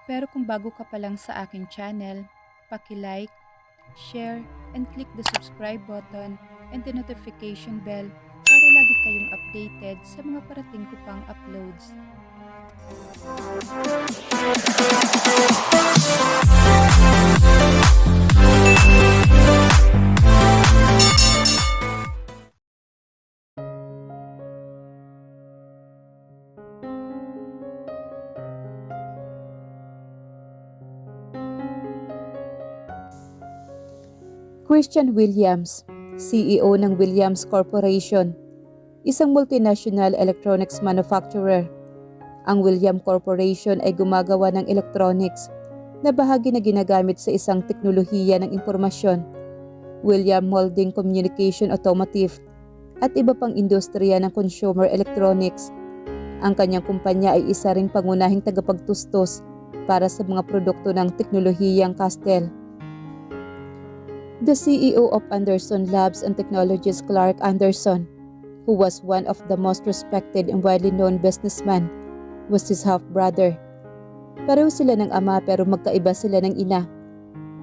Pero kung bago ka pa lang sa aking channel, paki-like, share, and click the subscribe button and the notification bell para lagi kayong updated sa mga parating ko pang uploads. Christian Williams, CEO ng Williams Corporation, isang multinational electronics manufacturer. Ang Williams Corporation ay gumagawa ng electronics na bahagi na ginagamit sa isang teknolohiya ng impormasyon, Williams Molding Communication Automotive, at iba pang industriya ng consumer electronics. Ang kanyang kumpanya ay isa ring pangunahing tagapagtustos para sa mga produkto ng teknolohiyang Castel. The CEO of Anderson Labs and Technologies, Clark Anderson, who was one of the most respected and widely known businessmen, was his half-brother. Pareho sila ng ama pero magkaiba sila ng ina.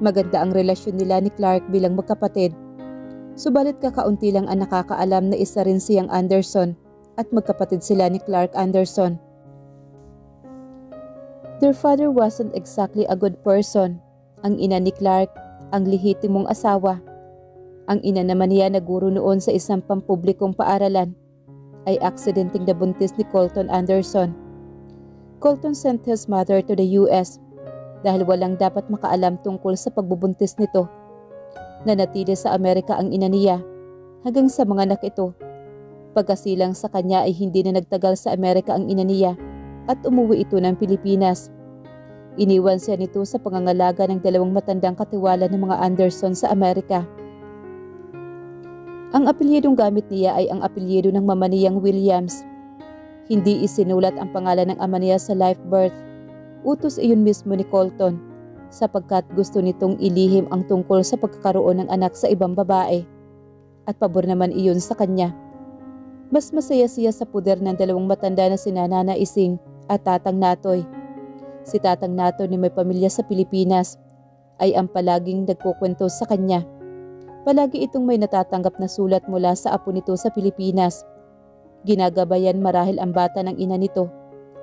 Maganda ang relasyon nila ni Clark bilang magkapatid. Subalit kakaunti lang ang nakakaalam na isa rin siyang Anderson at magkapatid sila ni Clark Anderson. Their father wasn't exactly a good person. Ang ina ni Clark, ang lehitimong asawa. Ang ina naman niya na guro noon sa isang pampublikong paaralan ay aksidenteng nabuntis ni Colton Anderson. Colton sent his mother to the US dahil walang dapat makaalam tungkol sa pagbubuntis nito. Nanatili sa Amerika ang ina niya hanggang sa mga anak ito. Pagkasilang sa kanya ay hindi na nagtagal sa Amerika ang ina niya at umuwi ito ng Pilipinas. Iniwan siya nito sa pangangalaga ng dalawang matandang katiwala ng mga Anderson sa Amerika. Ang apelyidong gamit niya ay ang apelyido ng mama niyang Williams. Hindi isinulat ang pangalan ng ama niya sa live birth. Utos iyon mismo ni Colton sapagkat gusto nitong ilihim ang tungkol sa pagkakaroon ng anak sa ibang babae. At pabor naman iyon sa kanya. Mas masaya siya sa puder ng dalawang matanda na sina Nana Ising at Tatang Natoy. Si Tatang Natoy na may pamilya sa Pilipinas ay ang palaging nagkukwento sa kanya. Palagi itong may natatanggap na sulat mula sa apo nito sa Pilipinas. Ginagabayan marahil ang bata ng ina nito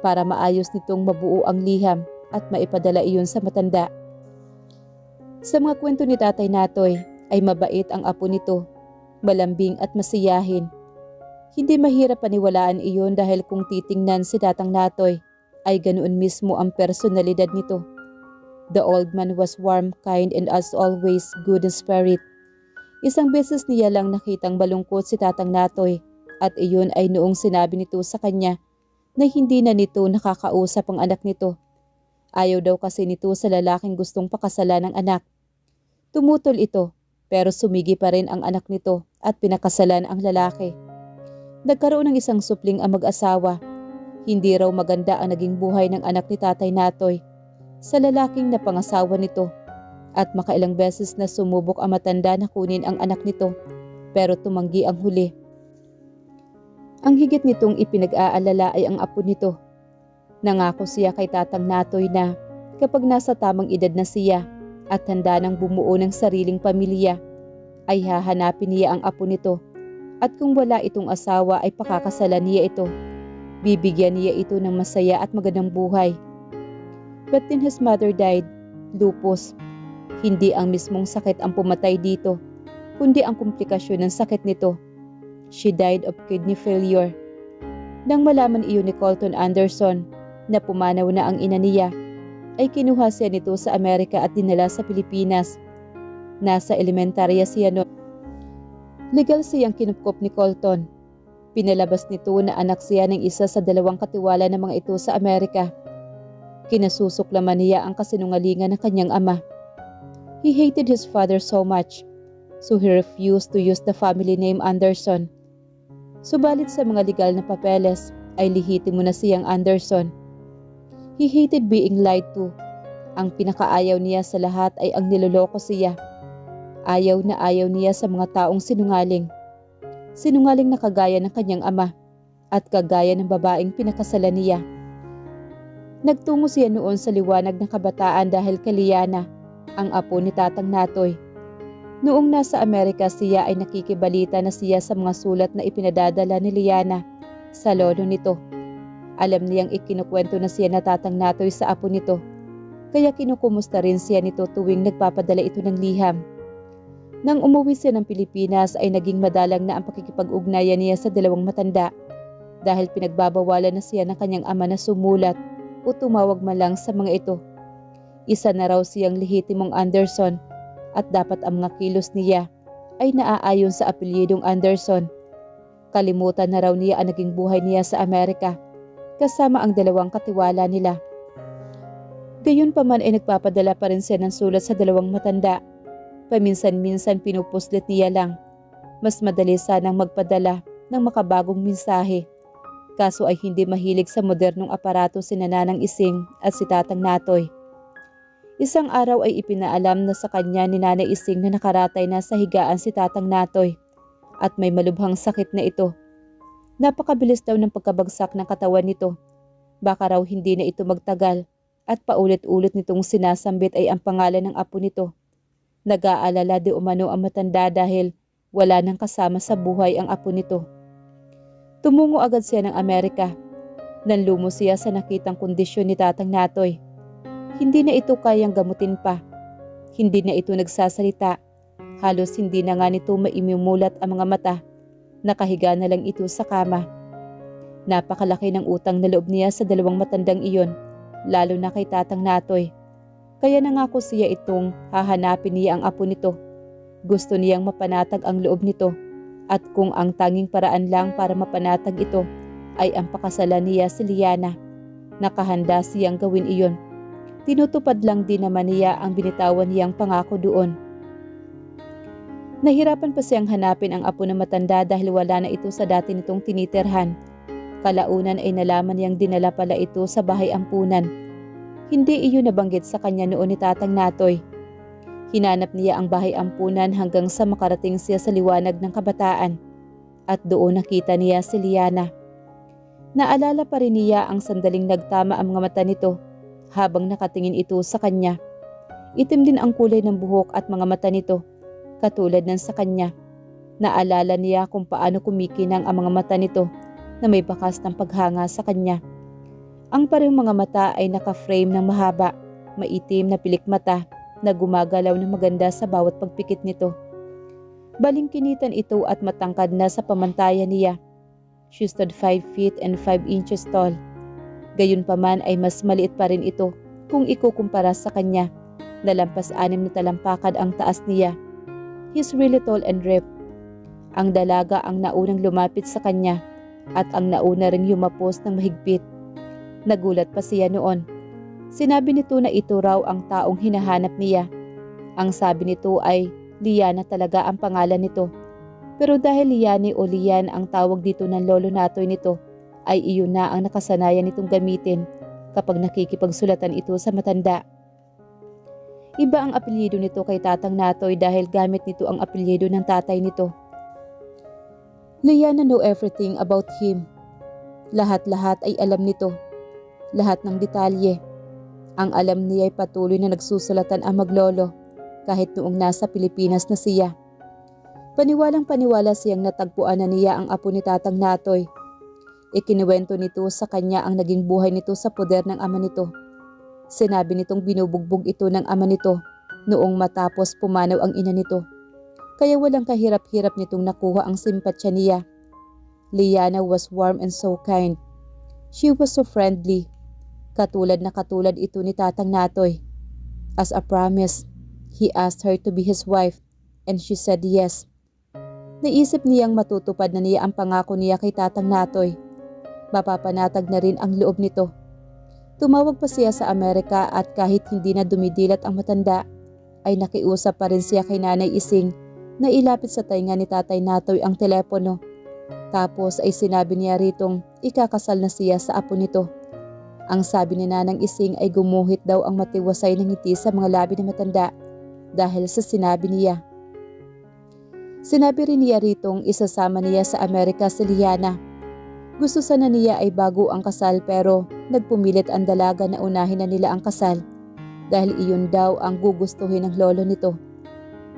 para maayos nitong mabuo ang liham at maipadala iyon sa matanda. Sa mga kwento ni Tatay Natoy ay mabait ang apo nito, malambing at masiyahin. Hindi mahirap paniwalaan iyon dahil kung titingnan si Tatang Natoy ay ganoon mismo ang personalidad nito. The old man was warm, kind, and as always, good in spirit. Isang beses niya lang nakitang malungkot si Tatang Natoy at iyon ay noong sinabi nito sa kanya na hindi na nito nakakausap ang anak nito. Ayaw daw kasi nito sa lalaking gustong pakasalan ng anak. Tumutol ito pero sumigi pa rin ang anak nito at pinakasalan ang lalaki. Nagkaroon ng isang supling ang mag-asawa. Hindi raw maganda ang naging buhay ng anak ni Tatay Natoy sa lalaking napangasawa nito at makailang beses na sumubok ang matanda na kunin ang anak nito pero tumanggi ang huli. Ang higit nitong ipinag-aalala ay ang apo nito. Nangako siya kay Tatang Natoy na kapag nasa tamang edad na siya at handa ng bumuo ng sariling pamilya ay hahanapin niya ang apo nito at kung wala itong asawa ay pakakasalan niya ito. Bibigyan niya ito ng masaya at magandang buhay. But then his mother died, lupus. Hindi ang mismong sakit ang pumatay dito, kundi ang komplikasyon ng sakit nito. She died of kidney failure. Nang malaman iyon ni Colton Anderson na pumanaw na ang ina niya, ay kinuha siya nito sa Amerika at dinala sa Pilipinas. Nasa elementarya siya noon. Legal siyang kinupkop ni Colton. Pinalabas nito na anak siya ng isa sa dalawang katiwala ng mga ito sa Amerika. Kinasusuklaman niya ang kasinungalingan ng kanyang ama. He hated his father so much, so he refused to use the family name Anderson. Subalit sa mga legal na papeles ay lihitimo na siyang Anderson. He hated being lied to. Ang pinakaayaw niya sa lahat ay ang niloloko siya. Ayaw na ayaw niya sa mga taong sinungaling. Sinungaling na kagaya ng kanyang ama at kagaya ng babaeng pinakasalan niya. Nagtungo siya noon sa liwanag ng kabataan dahil kay Liana, ang apo ni Tatang Natoy. Noong nasa Amerika siya ay nakikibalita na siya sa mga sulat na ipinadadala ni Liana sa lolo nito. Alam niyang ikinukwento na siya na Tatang Natoy sa apo nito, kaya kinukumusta rin siya nito tuwing nagpapadala ito ng liham. Nang umuwi siya ng Pilipinas ay naging madalang na ang pakikipag-ugnayan niya sa dalawang matanda dahil pinagbabawalan na siya ng kanyang ama na sumulat o tumawag man lang sa mga ito. Isa na raw siyang lehitimong Anderson at dapat ang mga kilos niya ay naaayon sa apelyidong Anderson. Kalimutan na raw niya ang naging buhay niya sa Amerika kasama ang dalawang katiwala nila. Gayunpaman ay nagpapadala pa rin siya ng sulat sa dalawang matanda. Paminsan-minsan pinupuslit niya lang. Mas madali sanang magpadala ng makabagong mensahe. Kaso ay hindi mahilig sa modernong aparato si Nanang Ising at si Tatang Natoy. Isang araw ay ipinaalam na sa kanya ni Nanay Ising na nakaratay na sa higaan si Tatang Natoy at may malubhang sakit na ito. Napakabilis daw ng pagkabagsak ng katawan nito. Baka raw hindi na ito magtagal at paulit-ulit nitong sinasambit ay ang pangalan ng apo nito. Nag-aalala di umano ang matanda dahil wala nang kasama sa buhay ang apo nito. Tumungo agad siya ng Amerika. Nanlumo siya sa nakitang kondisyon ni Tatang Natoy. Hindi na ito kayang gamutin pa. Hindi na ito nagsasalita. Halos hindi na nga nito maimumulat ang mga mata. Nakahiga na lang ito sa kama. Napakalaki ng utang na loob niya sa dalawang matandang iyon, lalo na kay Tatang Natoy. Kaya nangako siya itong hahanapin niya ang apo nito. Gusto niyang mapanatag ang loob nito at kung ang tanging paraan lang para mapanatag ito ay ang pakasalan niya si Liana, nakahanda siyang gawin iyon. Tinutupad lang din naman niya ang binitawan niyang pangako doon. Nahirapan pa siyang hanapin ang apo na matanda dahil wala na ito sa dati nitong tinitirhan. Kalaunan ay nalaman niyang dinala pala ito sa bahay ampunan. Hindi iyon nabanggit sa kanya noon ni Tatang Natoy. Hinanap niya ang bahay ampunan hanggang sa makarating siya sa liwanag ng kabataan at doon nakita niya si Liana. Naalala pa rin niya ang sandaling nagtama ang mga mata nito habang nakatingin ito sa kanya. Itim din ang kulay ng buhok at mga mata nito, katulad ng sa kanya. Naalala niya kung paano kumikinang ang mga mata nito na may bakas ng paghanga sa kanya. Ang parehong mga mata ay naka-frame ng mahaba, maitim na pilik mata na gumagalaw ng maganda sa bawat pagpikit nito. Balingkinitan ito at matangkad na sa pamantayan niya. She stood 5 feet and 5 inches tall. Gayunpaman ay mas maliit pa rin ito kung ikukumpara sa kanya na lampas 6 na talampakan ang taas niya. He's really tall and ripped. Ang dalaga ang naunang lumapit sa kanya at ang nauna ring yumapos ng mahigpit. Nagulat pa siya noon. Sinabi nito na ito raw ang taong hinahanap niya. Ang sabi nito ay Liana talaga ang pangalan nito. Pero dahil Liane o Lian ang tawag dito ng lolo Natoy nito, ay iyon na ang nakasanayan nitong gamitin kapag nakikipagsulatan ito sa matanda. Iba ang apelyido nito kay Tatang Natoy dahil gamit nito ang apelyido ng tatay nito. Liana know everything about him. Lahat-lahat ay alam nito. Lahat ng detalye. Ang alam niya ay patuloy na nagsusulatan ang maglolo kahit noong nasa Pilipinas na siya. Paniwalang paniwala siyang natagpuan na niya ang apo ni Tatang Natoy. Ikinuwento nito sa kanya ang naging buhay nito sa poder ng ama nito. Sinabi nitong binubugbog ito ng ama nito noong matapos pumanaw ang ina nito. Kaya walang kahirap-hirap nitong nakuha ang simpatsya niya. Liana was warm and so kind. She was so friendly. Katulad na katulad ito ni Tatang Natoy. As a promise, he asked her to be his wife and she said yes. Naisip niyang matutupad na niya ang pangako niya kay Tatang Natoy. Mapapanatag na rin ang loob nito. Tumawag pa siya sa Amerika at kahit hindi na dumidilat ang matanda, ay nakiusap pa rin siya kay Nanay Ising na ilapit sa tainga ni Tatay Natoy ang telepono. Tapos ay sinabi niya ritong ikakasal na siya sa apo nito. Ang sabi ni Nanang Ising ay gumuhit daw ang matiwasay na ngiti sa mga labi ng matanda dahil sa sinabi niya. Sinabi rin niya ritong isasama niya sa Amerika si Liana. Gusto sana niya ay bago ang kasal pero nagpumilit ang dalaga na unahin na nila ang kasal dahil iyon daw ang gugustuhin ng lolo nito.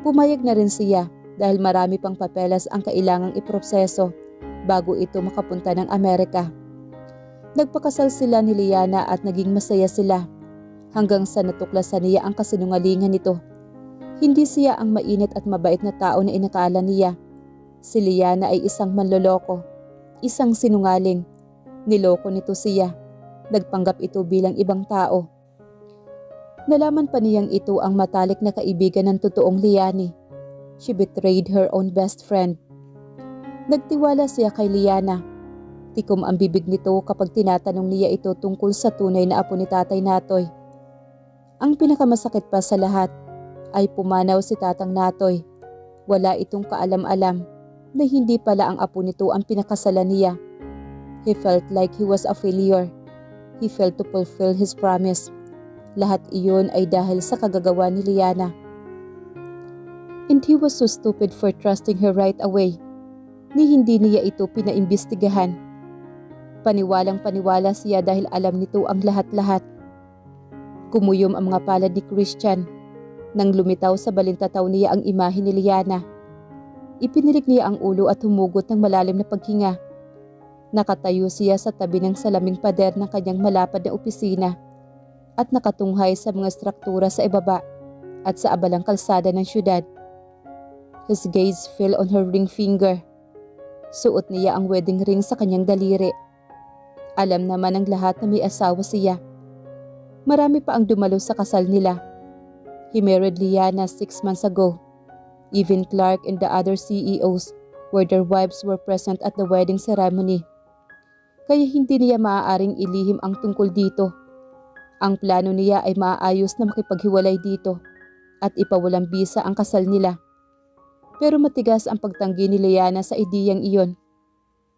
Pumayag na rin siya dahil marami pang papeles ang kailangang iproseso bago ito makapunta ng Amerika. Nagpakasal sila ni Liana at naging masaya sila hanggang sa natuklasan niya ang kasinungalingan nito. Hindi siya ang mainit at mabait na tao na inakala niya. Si Liana ay isang manloloko, isang sinungaling. Niloko nito siya. Nagpanggap ito bilang ibang tao. Nalaman pa niyang ito ang matalik na kaibigan ng totoong Liani. She betrayed her own best friend. Nagtiwala siya kay Liana. Tikom ang bibig nito kapag tinatanong niya ito tungkol sa tunay na apo ni Tatay Natoy. Ang pinakamasakit pa sa lahat ay pumanaw si Tatang Natoy. Wala itong kaalam-alam na hindi pala ang apo nito ang pinakasalan niya. He felt like he was a failure. He failed to fulfill his promise. Lahat iyon ay dahil sa kagagawa ni Liana. And he was so stupid for trusting her right away. Ni hindi niya ito pinaimbestigahan. Paniwalang paniwala siya dahil alam nito ang lahat-lahat. Kumuyom ang mga palad ni Christian nang lumitaw sa balintataw niya ang imahe ni Liana. Ipinilig niya ang ulo at humugot ng malalim na paghinga. Nakatayo siya sa tabi ng salaming pader ng kanyang malapad na opisina at nakatunghay sa mga struktura sa ibaba at sa abalang kalsada ng syudad. His gaze fell on her ring finger. Suot niya ang wedding ring sa kanyang daliri. Alam naman ng lahat na may asawa siya. Marami pa ang dumalo sa kasal nila. He married Liana 6 months ago. Even Clark and the other CEOs where their wives were present at the wedding ceremony. Kaya hindi niya maaaring ilihim ang tungkol dito. Ang plano niya ay maayos na makipaghiwalay dito at ipawalang bisa ang kasal nila. Pero matigas ang pagtanggi ni Liana sa ideyang iyon.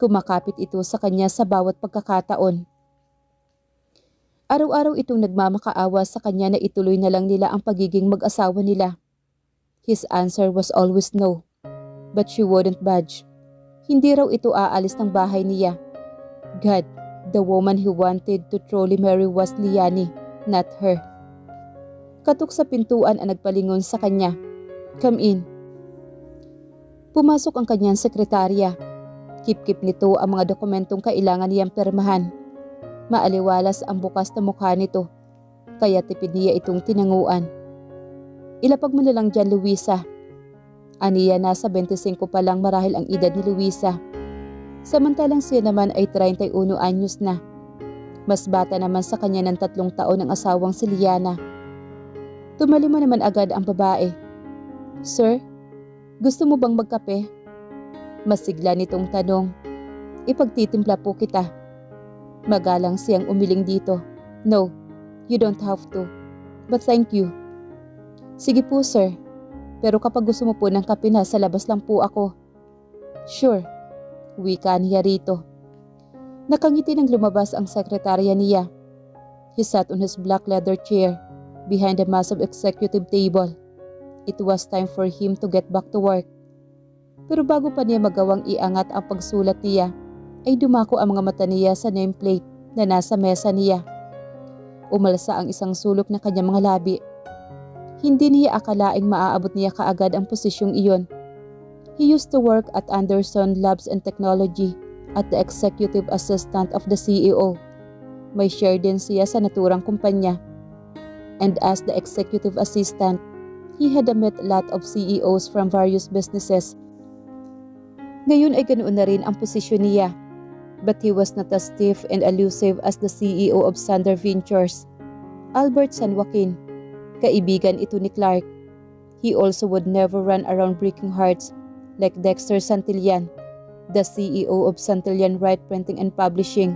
Kumakapit ito sa kanya sa bawat pagkakataon. Araw-araw itong nagmamakaawa sa kanya na ituloy na lang nila ang pagiging mag-asawa nila. His answer was always no, but she wouldn't budge. Hindi raw ito aalis ng bahay niya. God, the woman he wanted to truly marry was Liani, not her. Katok sa pintuan ang nagpalingon sa kanya. Come in. Pumasok ang kanyang sekretarya. Kip-kip nito ang mga dokumentong kailangan niyang permahan. Maaliwalas ang bukas na mukha nito, kaya tipid niya itong tinanguan. Ilapag mo na lang dyan, Luisa. Aniya nasa 25 pa lang marahil ang edad ni Luisa. Samantalang siya naman ay 31 anyos na. Mas bata naman sa kanya ng 3 taon ang asawang si Liana. Tumalima naman agad ang babae. Sir, gusto mo bang magkape? Masigla nitong tanong. Ipagtitimpla po kita. Magalang siyang umiling dito. No, you don't have to. But thank you. Sige po sir, pero kapag gusto mo po ng kape na sa labas lang po ako. Sure, wika niya rito. Nakangiti nang lumabas ang sekretarya niya. He sat on his black leather chair behind the massive executive table. It was time for him to get back to work. Pero bago pa niya magawang iangat ang pagsulat niya, ay dumako ang mga mata niya sa nameplate na nasa mesa niya. Umalsa ang isang sulok ng kanyang mga labi. Hindi niya akalaing maaabot niya kaagad ang posisyong iyon. He used to work at Anderson Labs and Technology at the executive assistant of the CEO. May share din siya sa naturang kumpanya. And as the executive assistant, he had met a lot of CEOs from various businesses. Ngayon ay ganoon na rin ang posisyon niya. But he was not as stiff and elusive as the CEO of Sander Ventures, Albert San Joaquin. Kaibigan ito ni Clark. He also would never run around breaking hearts like Dexter Santillan, the CEO of Santillan Wright Printing and Publishing.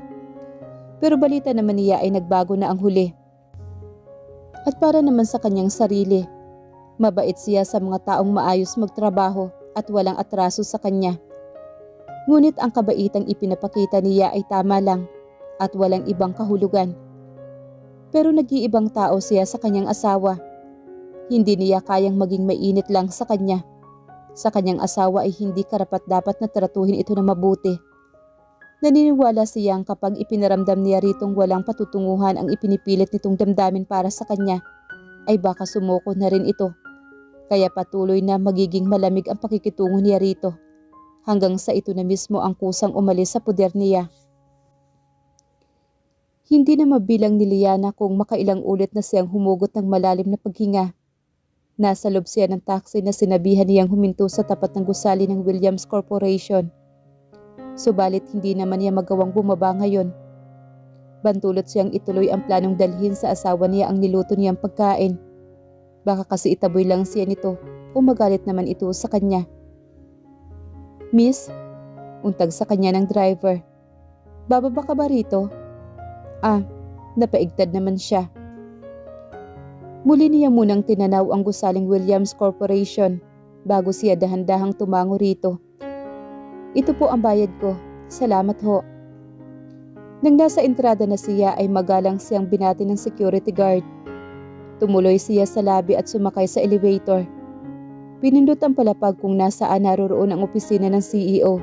Pero balita naman niya ay nagbago na ang huli. At para naman sa kanyang sarili, mabait siya sa mga taong maayos magtrabaho at walang atraso sa kanya. Ngunit ang kabaitang ipinapakita niya ay tama lang at walang ibang kahulugan. Pero nag-iibang tao siya sa kanyang asawa. Hindi niya kayang maging mainit lang sa kanya. Sa kanyang asawa ay hindi karapat-dapat na tratuhin ito na mabuti. Naniniwala siyang kapag ipinaramdam niya ritong walang patutunguhan ang ipinipilit nitong damdamin para sa kanya, ay baka sumuko na rin ito. Kaya patuloy na magiging malamig ang pakikitungo niya rito, hanggang sa ito na mismo ang kusang umalis sa puder niya. Hindi na mabilang ni Liana kung makailang ulit na siyang humugot ng malalim na paghinga. Nasa loob siya ng taxi na sinabihan niyang huminto sa tapat ng gusali ng Williams Corporation. Subalit hindi naman niya magawang bumaba ngayon. Bantulot siyang ituloy ang planong dalhin sa asawa niya ang niluto niyang pagkain. Baka kasi itaboy lang siya nito o magalit naman ito sa kanya. "Miss," untag sa kanya ng driver. "Bababa ka ba rito?" Napaigtad naman siya. Muli niya munang tinanaw ang gusaling Williams Corporation bago siya dahan-dahang tumango rito. "Ito po ang bayad ko. Salamat ho." Nang nasa entrada na siya ay magalang siyang binati ng security guard. Tumuloy siya sa lobby at sumakay sa elevator. Pinindot ang palapag kung nasaan naroroon ang opisina ng CEO.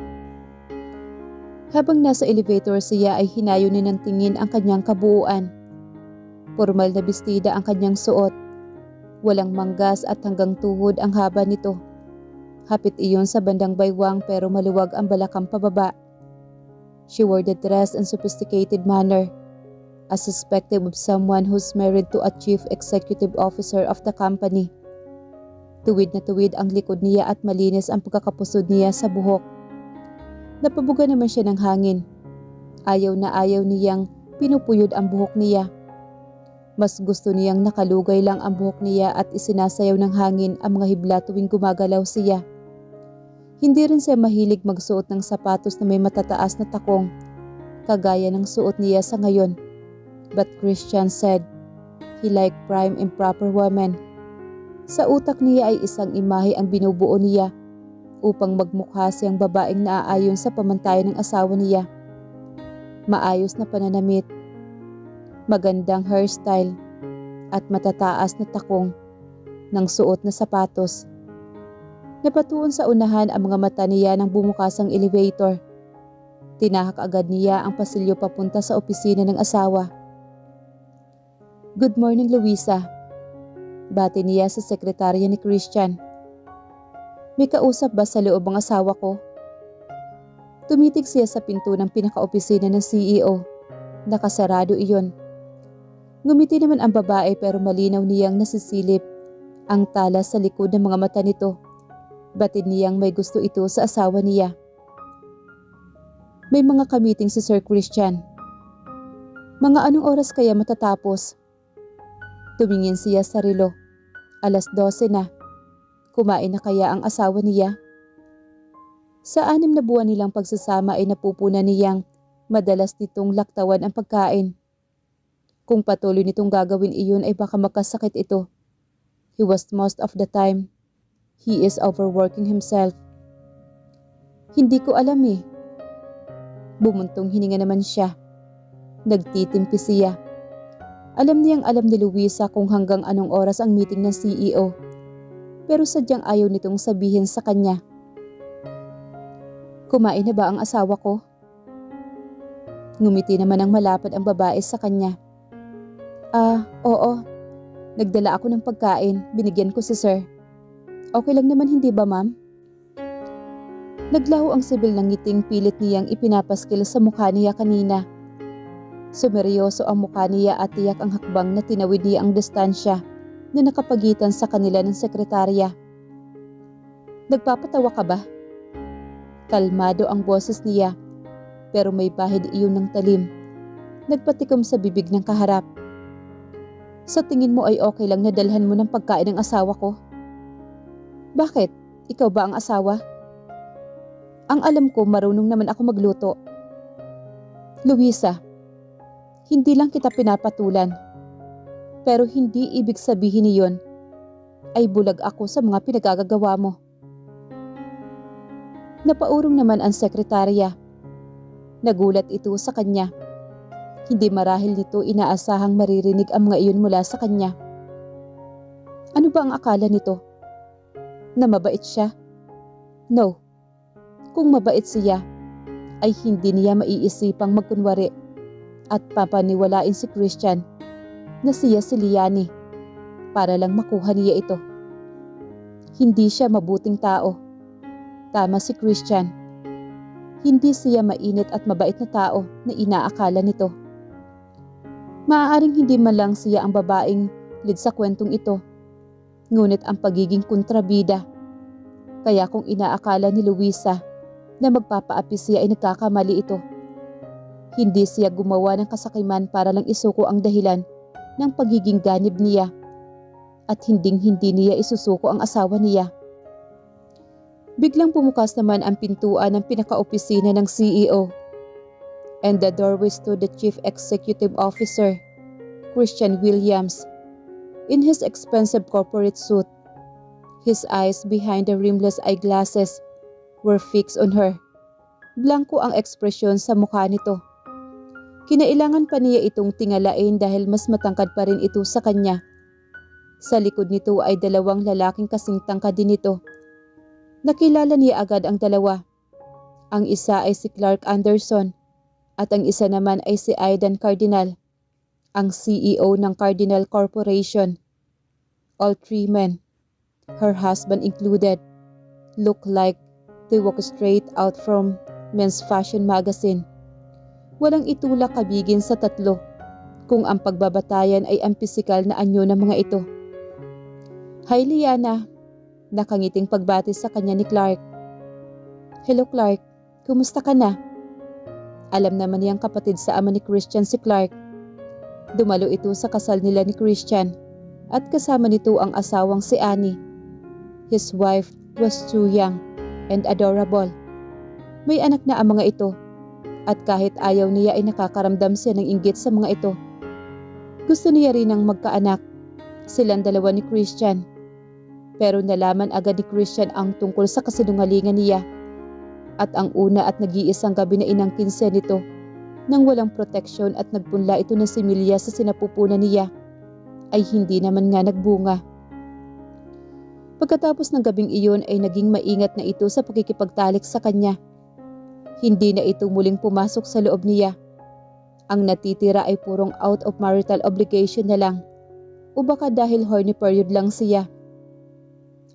Habang nasa elevator siya ay hinayo ni ng tingin ang kanyang kabuuan. Formal na bestida ang kanyang suot. Walang manggas at hanggang tuhod ang haba nito. Hapit iyon sa bandang baywang pero maluwag ang balakang pababa. She wore the dress in sophisticated manner, as suspected of someone who's married to a chief executive officer of the company. Tuwid na tuwid ang likod niya at malinis ang pagkakapusod niya sa buhok. Napabuga naman siya ng hangin. Ayaw na ayaw niyang pinupuyod ang buhok niya. Mas gusto niyang nakalugay lang ang buhok niya at isinasayaw ng hangin ang mga hibla tuwing gumagalaw siya. Hindi rin siya mahilig magsuot ng sapatos na may matataas na takong, kagaya ng suot niya sa ngayon. But Christian said, he liked prime and proper women. Sa utak niya ay isang imahe ang binubuo niya upang magmukha siyang babaeng naaayon sa pamantayan ng asawa niya. Maayos na pananamit, magandang hairstyle, at matataas na takong ng suot na sapatos. Napatuon sa unahan ang mga mata niya nang bumukas ang elevator. Tinahak agad niya ang pasilyo papunta sa opisina ng asawa. "Good morning, Luisa," bati niya sa sekretarya ni Christian. "May kausap ba sa loob ang asawa ko?" Tumitig siya sa pinto ng pinaka-opisina ng CEO. Nakasarado iyon. Ngumiti naman ang babae pero malinaw niyang nasisilip ang tala sa likod ng mga mata nito. Batid niyang may gusto ito sa asawa niya. "May mga kamiting si Sir Christian." "Mga anong oras kaya matatapos?" Tumingin siya sa relo. 12:00 na. Kumain na kaya ang asawa niya? Sa 6 na buwan nilang pagsasama ay napupunan niyang madalas nitong laktawan ang pagkain. Kung patuloy nitong gagawin iyon ay baka makasakit ito. He was most of the time. He is overworking himself. "Hindi ko alam eh." Bumuntong hininga naman siya. Nagtitimpi siya. Alam ni Luisa kung hanggang anong oras ang meeting ng CEO. Pero sadyang ayaw nitong sabihin sa kanya. "Kumain na ba ang asawa ko?" Ngumiti naman ang malapad ang babae sa kanya. Oo. Nagdala ako ng pagkain. Binigyan ko si Sir. Okay lang naman, hindi ba, ma'am?" Naglaho ang sibil ng ngiting pilit niyang ipinapaskil sa mukha niya kanina. Sumeryoso ang mukha niya at tiyak ang hakbang na tinawid niya ang distansya na nakapagitan sa kanila ng sekretarya. "Nagpapatawa ka ba?" Kalmado ang boses niya, pero may bahid iyon ng talim. Nagpatikom sa bibig ng kaharap. "Sa tingin mo ay okay lang na dalhan mo ng pagkain ng asawa ko?" "Bakit? Ikaw ba ang asawa?" "Ang alam ko, marunong naman ako magluto." "Luisa, hindi lang kita pinapatulan. Pero hindi ibig sabihin niyon ay bulag ako sa mga pinagagagawa mo." Napaurong naman ang sekretarya. Nagulat ito sa kanya. Hindi marahil nito inaasahang maririnig ang mga iyon mula sa kanya. Ano ba ang akala nito? Na mabait siya? No. Kung mabait siya, ay hindi niya maiisipang magkunwari at papaniwalain si Christian na siya si Liani para lang makuha niya ito. Hindi siya mabuting tao. Tama si Christian. Hindi siya mainit at mabait na tao na inaakala nito. Maaaring hindi man lang siya ang babaeng lead sa kwentong ito, ngunit ang pagiging kontrabida. Kaya kung inaakala ni Luisa na magpapaapi siya ay nagkakamali ito. Hindi siya gumawa ng kasakiman para lang isuko ang dahilan ng pagiging ganib niya at hindi niya isusuko ang asawa niya. Biglang bumukas naman ang pintuan ng pinaka-opisina ng CEO and the doorway stood the Chief Executive Officer, Christian Williams, in his expensive corporate suit. His eyes behind the rimless eyeglasses were fixed on her. Blanko ang ekspresyon sa mukha nito. Kinailangan pa niya itong tingalain dahil mas matangkad pa rin ito sa kanya. Sa likod nito ay dalawang lalaking kasing tangkad din ito. Nakilala niya agad ang dalawa. Ang isa ay si Clark Anderson at ang isa naman ay si Aidan Cardinal, ang CEO ng Cardinal Corporation. All three men, her husband included, look like they walk straight out from men's fashion magazine. Walang itulak kabigin sa tatlo kung ang pagbabatayan ay ang pisikal na anyo ng mga ito. Hi Liana, nakangiting pagbati sa kanya ni Clark. Hello Clark, kumusta ka na? Alam naman niyang kapatid sa ama ni Christian si Clark. Dumalo ito sa kasal nila ni Christian at kasama nito ang asawang si Annie. His wife was too young and adorable. May anak na ang mga ito at kahit ayaw niya ay nakakaramdam siya ng inggit sa mga ito. Gusto niya rin ang magkaanak, silang dalawa ni Christian. Pero nalaman agad ni Christian ang tungkol sa kasinungalingan niya at ang una at nag-iisang gabi na inangkin siya nito nang walang proteksyon at nagpunla ito ng similya sa sinapupunan niya ay hindi naman nga nagbunga. Pagkatapos ng gabing iyon ay naging maingat na ito sa pakikipagtalik sa kanya. Hindi na ito muling pumasok sa loob niya. Ang natitira ay purong out of marital obligation na lang o baka dahil horny period lang siya.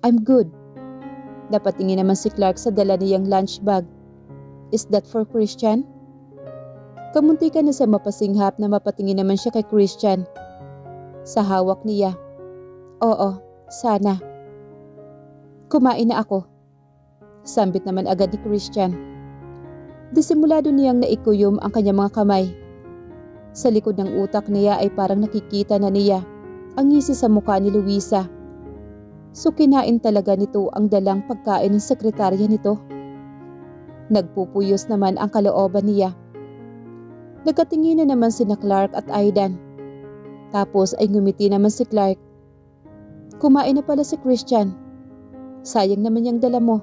I'm good. Napatingin naman si Clark sa dala niyang lunch bag. Is that for Christian? Kamunti ka na siya mapasinghap na mapatingin naman siya kay Christian. Sa hawak niya. Oo, sana. Kumain na ako. Sambit naman agad ni Christian. Disimulado niyang naikuyom ang kanyang mga kamay. Sa likod ng utak niya ay parang nakikita na niya ang ngisi sa mukha ni Luisa. So kinain talaga nito ang dalang pagkain ng sekretarya nito. Nagpupuyos naman ang kalooban niya. Nagkatingin na naman sina Clark at Aidan. Tapos ay ngumiti naman si Clark. Kumain na pala si Christian. Sayang naman yung dala mo.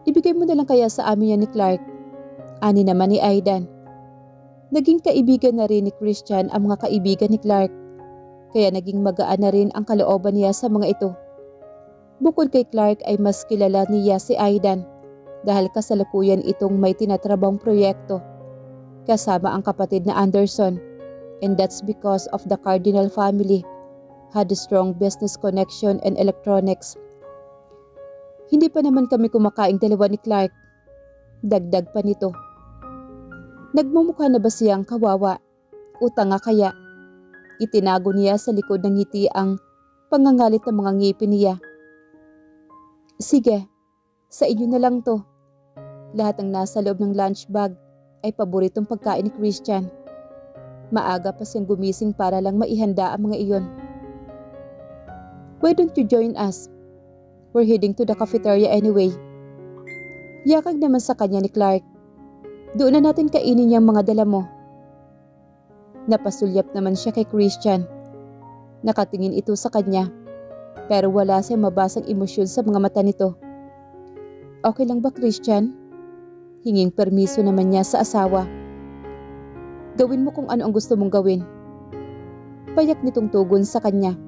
Ibigay mo na lang kaya sa amin yan ni Clark. Ani naman ni Aidan. Naging kaibigan na rin ni Christian ang mga kaibigan ni Clark. Kaya naging magaan na rin ang kalooban niya sa mga ito. Bukod kay Clark ay mas kilala niya si Aidan dahil kasalukuyan itong may tinatrabang proyekto kasama ang kapatid na Anderson, and that's because of the Cardinal family had a strong business connection in electronics. Hindi pa naman kami kumakaing dalawa ni Clark. Dagdag pa nito. Nagmumukha na ba siyang kawawa o tanga kaya? Itinago niya sa likod ng ngiti ang pangangalit ng mga ngipin niya. Sige, sa inyo na lang to. Lahat ng nasa loob ng lunch bag ay paboritong pagkain ni Christian. Maaga pa siyang gumising para lang maihanda ang mga iyon. Why don't you join us? We're heading to the cafeteria anyway. Yakag naman sa kanya ni Clark. Doon na natin kainin yung mga dala mo. Napasulyap naman siya kay Christian. Nakatingin ito sa kanya, pero wala siyang mabasang emosyon sa mga mata nito. Okay lang ba Christian? Hinging permiso naman niya sa asawa. Gawin mo kung ano ang gusto mong gawin. Payak nitong tugon sa kanya.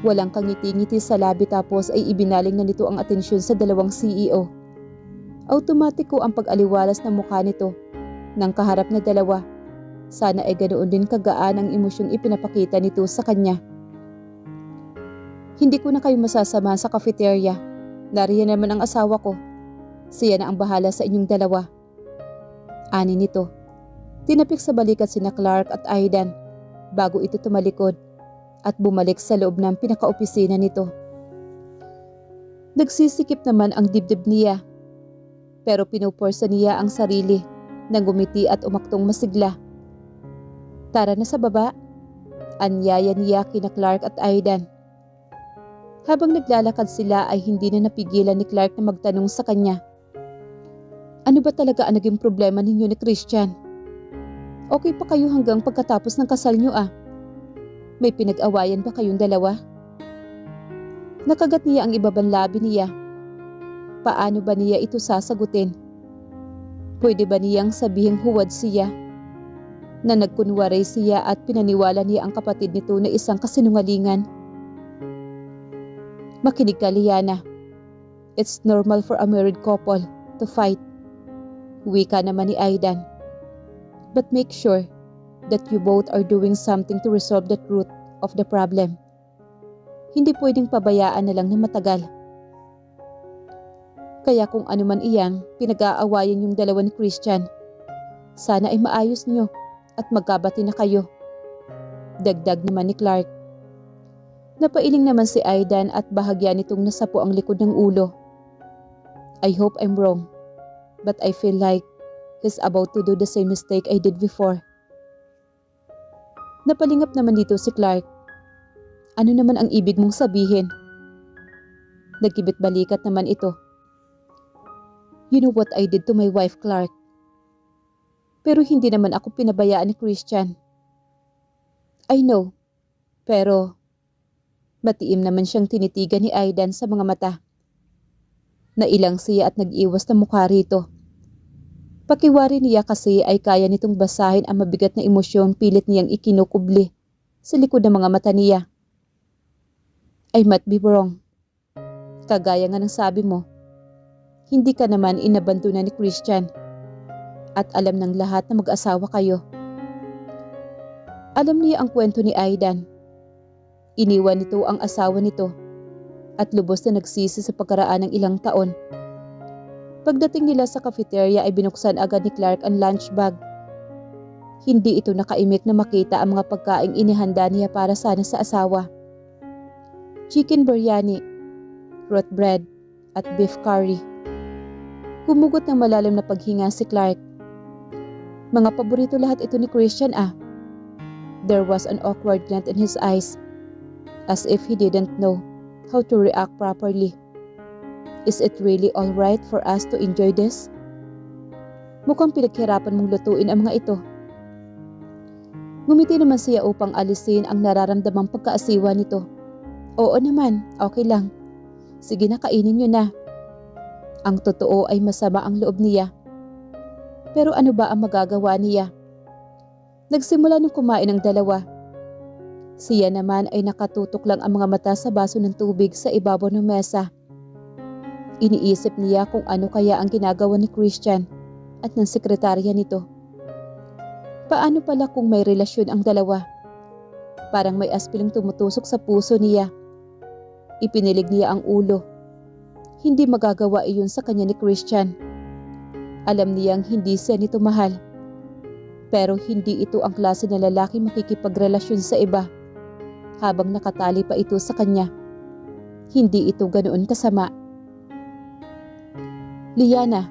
Walang kangiti-ngiti sa labi tapos ay ibinaling na nito ang atensyon sa dalawang CEO. Automatiko ang pag-aliwalas ng mukha nito nang kaharap na dalawa. Sana ay ganoon din kagaan ang emosyong ipinapakita nito sa kanya. Hindi ko na kayo masasama sa cafeteria. Nariyan naman ang asawa ko. Siya na ang bahala sa inyong dalawa. Ani nito. Tinapik sa balikat sina Clark at Aidan bago ito tumalikod at bumalik sa loob ng pinaka-opisina nito. Nagsisikip naman ang dibdib niya, pero pinuporsa niya ang sarili nang gumiti at umaktong masigla. Tara na sa baba, anyaya niya kina Clark at Aidan. Habang naglalakad sila ay hindi na napigilan ni Clark na magtanong sa kanya. Ano ba talaga ang naging problema ninyo ni Christian? Okay pa kayo hanggang pagkatapos ng kasal nyo ah. May pinag-awayan ba kayong dalawa? Nakagat niya ang ibabang labi niya. Paano ba niya ito sasagutin? Pwede ba niyang sabihing huwad siya? Na nagkunwari siya at pinaniwala niya ang kapatid nito na isang kasinungalingan? Makinig ka, Liana. It's normal for a married couple to fight. Wika naman ni Aidan. But make sure that you both are doing something to resolve the root of the problem. Hindi pwedeng pabayaan na lang na matagal. Kaya kung ano man iyang pinag-aawayan yung dalawa ni Christian, sana ay maayos nyo at magkabati na kayo. Dagdag naman ni Clark. Napailing naman si Aidan at bahagya nitong nasapo ang likod ng ulo. I hope I'm wrong, but I feel like he's about to do the same mistake I did before. Napalingap naman dito si Clark. Ano naman ang ibig mong sabihin? Nagkibit balikat naman ito. You know what I did to my wife, Clark? Pero hindi naman ako pinabayaan ni Christian. I know, pero matiim naman siyang tinitigan ni Aidan sa mga mata. Nailang siya at nag-iwas na mukha rito. Pakiwari niya kasi ay kaya nitong basahin ang mabigat na emosyon pilit niyang ikinukubli sa likod ng mga mata niya. I might be wrong. Kagaya nga ng sabi mo, hindi ka naman inabantunan ni Christian at alam ng lahat na mag-asawa kayo. Alam niya ang kwento ni Aidan. Iniwan nito ang asawa nito at lubos na nagsisi sa pagkaraan ng ilang taon. Pagdating nila sa cafeteria ay binuksan agad ni Clark ang lunch bag. Hindi ito nakaimik na makita ang mga pagkaing inihanda niya para sana sa asawa. Chicken biryani, rot bread, at beef curry. Humugot ng malalim na paghinga si Clark. Mga paborito lahat ito ni Christian ah. There was an awkward glint in his eyes, as if he didn't know how to react properly. Is it really alright for us to enjoy this? Mukhang pinaghirapan mong lutuin ang mga ito. Ngumiti naman siya upang alisin ang nararamdamang pagkaasiwa nito. Oo naman, okay lang. Sige na, kainin nyo na. Ang totoo ay masama ang loob niya. Pero ano ba ang magagawa niya? Nagsimula ng kumain ng dalawa. Siya naman ay nakatutok lang ang mga mata sa baso ng tubig sa ibabaw ng mesa. Iniisip niya kung ano kaya ang ginagawa ni Christian at ng sekretarya nito. Paano pala kung may relasyon ang dalawa? Parang may aspiling tumutusok sa puso niya. Ipinilig niya ang ulo. Hindi magagawa iyon sa kanya ni Christian. Alam niyang hindi siya nito mahal. Pero hindi ito ang klase na lalaki makikipagrelasyon sa iba habang nakatali pa ito sa kanya. Hindi ito ganoon kasama. Liana.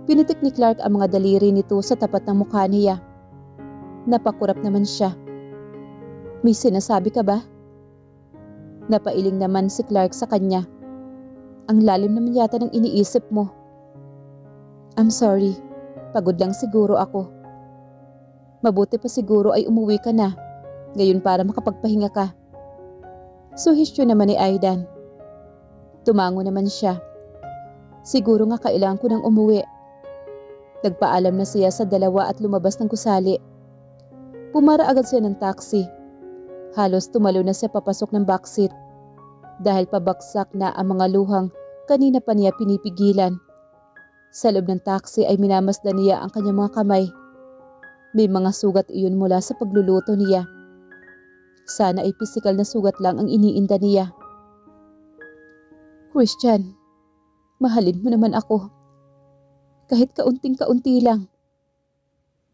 Pinitik ni Clark ang mga daliri nito sa tapat ng mukha niya. Napakurap naman siya. May sinasabi ka ba? Napailing naman si Clark sa kanya. Ang lalim naman yata ng iniisip mo. I'm sorry. Pagod lang siguro ako. Mabuti pa siguro ay umuwi ka na. Ngayon para makapagpahinga ka. Suhestyo naman ni Aidan. Tumango naman siya. Siguro nga kailangan ko nang umuwi. Nagpaalam na siya sa dalawa at lumabas ng gusali. Pumara agad siya ng taxi. Halos tumalo na siya papasok ng backseat. Dahil pabaksak na ang mga luhang kanina pa niya pinipigilan Sa loob ng taxi ay minamasdan niya ang kanyang mga kamay. May mga sugat iyon mula sa pagluluto niya. Sana ay pisikal na sugat lang ang iniinda niya. Christian, mahalin mo naman ako. Kahit kaunting-kaunti lang.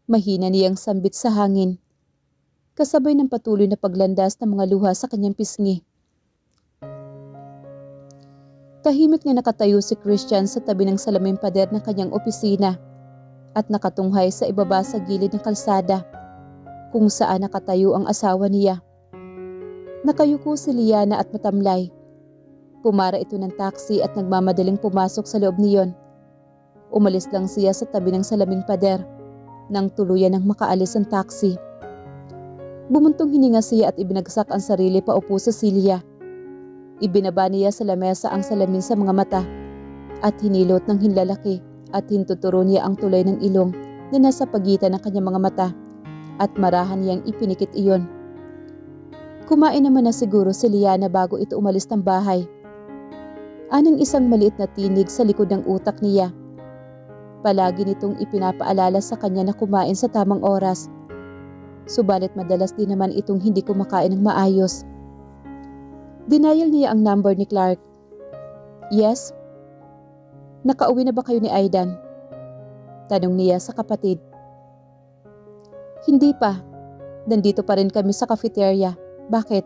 Mahina niyang sambit sa hangin. Kasabay ng patuloy na paglandas ng mga luha sa kanyang pisngi. Tahimik na nakatayo si Christian sa tabi ng salamin pader ng kanyang opisina at nakatunghay sa ibaba sa gilid ng kalsada kung saan nakatayo ang asawa niya. Nakayuko si Liana at matamlay. Pumara ito ng taxi at nagmamadaling pumasok sa loob niyon. Umalis lang siya sa tabi ng salaming pader nang tuluyan ng makaalis ang taxi. Bumuntong hininga siya at ibinagsak ang sarili paupo sa silya. Ibinaba niya sa lamesa ang salamin sa mga mata at hinilot ng hinlalaki at hintuturo niya ang tulay ng ilong na nasa pagitan ng kanyang mga mata at marahan niyang ipinikit iyon. Kumain naman na siguro si Liana bago ito umalis ng bahay. Anong isang maliit na tinig sa likod ng utak niya. Palagi nitong ipinapaalala sa kanya na kumain sa tamang oras. Subalit madalas din naman itong hindi kumakain ng maayos. Denial niya ang number ni Clark. Yes? Nakauwi na ba kayo ni Aidan? Tanong niya sa kapatid. Hindi pa. Nandito pa rin kami sa cafeteria. Bakit?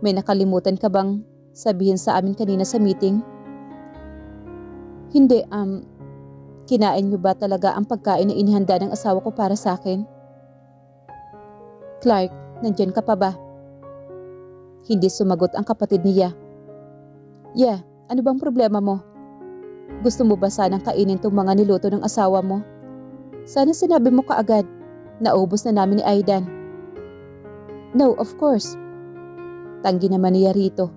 May nakalimutan ka bang sabihin sa amin kanina sa meeting? Hindi, kinain niyo ba talaga ang pagkain na inihanda ng asawa ko para sa akin? Clark, nandyan ka pa ba? Hindi sumagot ang kapatid niya. Yeah, ano bang problema mo? Gusto mo ba sanang kainin tong mga niluto ng asawa mo? Sana sinabi mo kaagad. Naubos na namin ni Aidan. No, of course. Tanggi naman niya rito.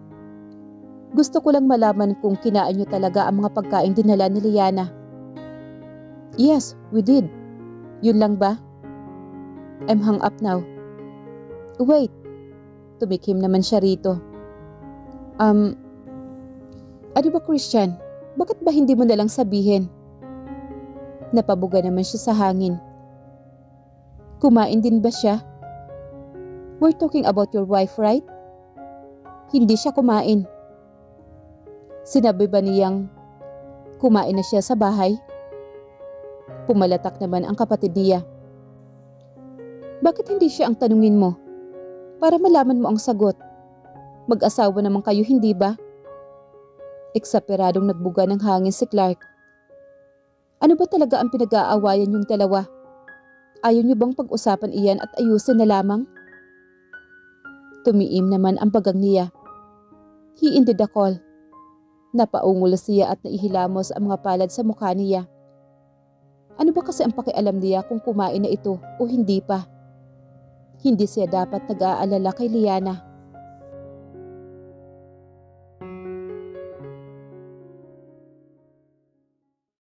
Gusto ko lang malaman kung kinain niyo talaga ang mga pagkain dinala ni Liana. Yes, we did. Yun lang ba? I'm hung up now. Wait. Tumikim naman siya rito. Ano ba Christian? Bakit ba hindi mo nalang sabihin? Napabuga naman siya sa hangin. Kumain din ba siya? We're talking about your wife, right? Hindi siya kumain. Sinabi ba niyang kumain na siya sa bahay? Pumalatak naman ang kapatid niya. Bakit hindi siya ang tanungin mo? Para malaman mo ang sagot. Mag-asawa naman kayo, hindi ba? Eksaperadong nagbuga ng hangin si Clark. Ano ba talaga ang pinag-aawayan yung dalawa? Ayaw niyo bang pag-usapan iyan at ayusin na lamang? Tumiim naman ang bagang niya. He ended the call. Napaungol siya at naihilamos ang mga palad sa mukha niya. Ano ba kasi ang pakialam niya kung kumain na ito o hindi pa? Hindi siya dapat nag-aalala kay Liana.